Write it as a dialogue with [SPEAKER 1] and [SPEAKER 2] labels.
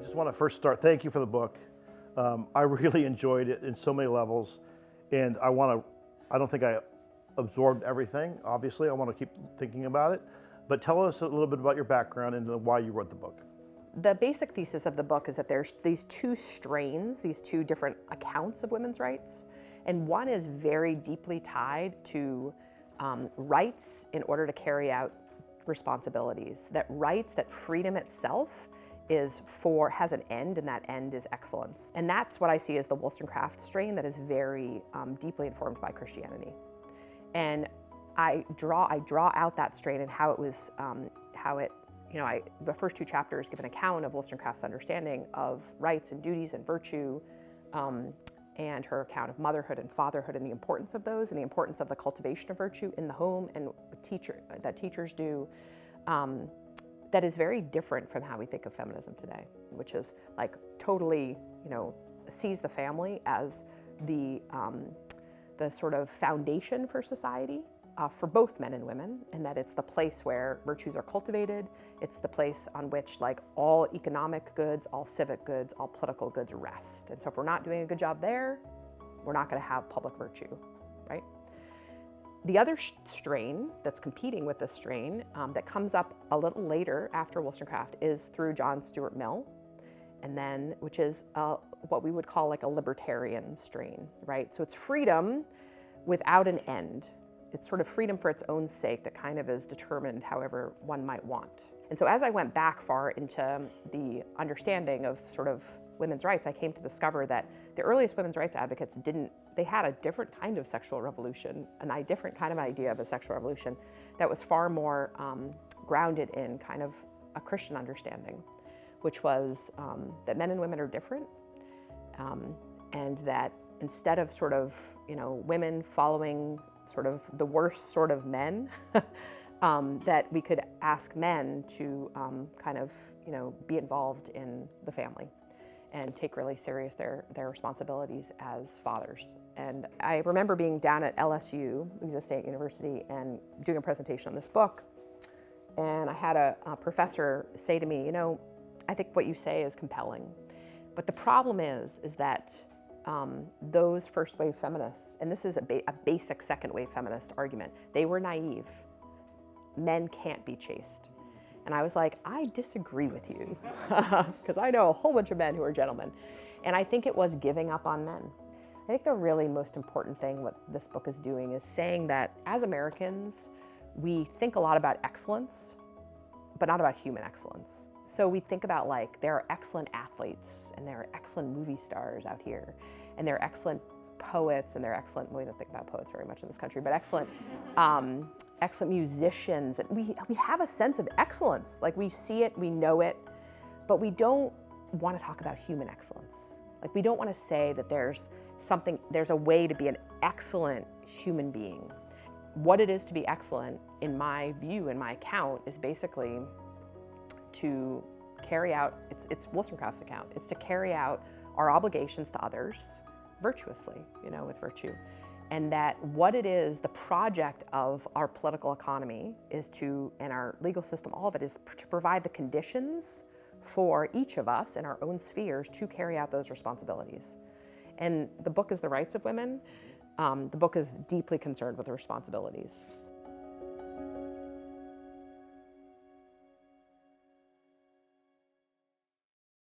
[SPEAKER 1] just want to first start, thank you for the book. I really enjoyed it in so many levels, and I don't think I absorbed everything, obviously. I want to keep thinking about it, but tell us a little bit about your background and why you wrote the book.
[SPEAKER 2] The basic thesis of the book is that there's these two strains, these two different accounts of women's rights, and one is very deeply tied to rights in order to carry out responsibilities. That rights, that freedom itself has an end, and that end is excellence. And that's what I see as the Wollstonecraft strain that is very deeply informed by Christianity. And I draw out that strain and how it was, the first two chapters give an account of Wollstonecraft's understanding of rights and duties and virtue, and her account of motherhood and fatherhood and the importance of those and the importance of the cultivation of virtue in the home and that teachers do. That is very different from how we think of feminism today, which is like totally, sees the family as the sort of foundation for society, for both men and women, and that it's the place where virtues are cultivated. It's the place on which all economic goods, all civic goods, all political goods rest. And so if we're not doing a good job there, we're not going to have public virtue, right? The other strain that's competing with this strain that comes up a little later after Wollstonecraft is through John Stuart Mill, and then which is what we would call a libertarian strain, right? So it's freedom without an end. It's sort of freedom for its own sake that kind of is determined however one might want. And so as I went back far into the understanding of sort of women's rights, I came to discover that the earliest women's rights advocates they had a different kind of sexual revolution, a different kind of idea of a sexual revolution that was far more grounded in kind of a Christian understanding, which was that men and women are different, and that instead of sort of, women following sort of the worst sort of men, that we could ask men to be involved in the family and take really serious their responsibilities as fathers. And I remember being down at LSU, Louisiana State University, and doing a presentation on this book. And I had a professor say to me, I think what you say is compelling. But the problem is that those first wave feminists, and this is a basic second wave feminist argument, they were naive. Men can't be chaste. And I was like, I disagree with you, because I know a whole bunch of men who are gentlemen. And I think it was giving up on men. I think the really most important thing what this book is doing is saying that as Americans, we think a lot about excellence, but not about human excellence. So we think about there are excellent athletes, and there are excellent movie stars out here, and there are excellent poets, and there are excellent, we don't think about poets very much in this country, but excellent musicians. And we have a sense of excellence. We see it, we know it, but we don't want to talk about human excellence. We don't want to say that there's a way to be an excellent human being. What it is to be excellent, in my view, in my account, is basically to carry out, it's Wollstonecraft's account, it's to carry out our obligations to others virtuously, with virtue. And that what it is, the project of our political economy and our legal system, all of it is to provide the conditions for each of us in our own spheres to carry out those responsibilities. And the book is The Rights of Women. The book is deeply concerned with the responsibilities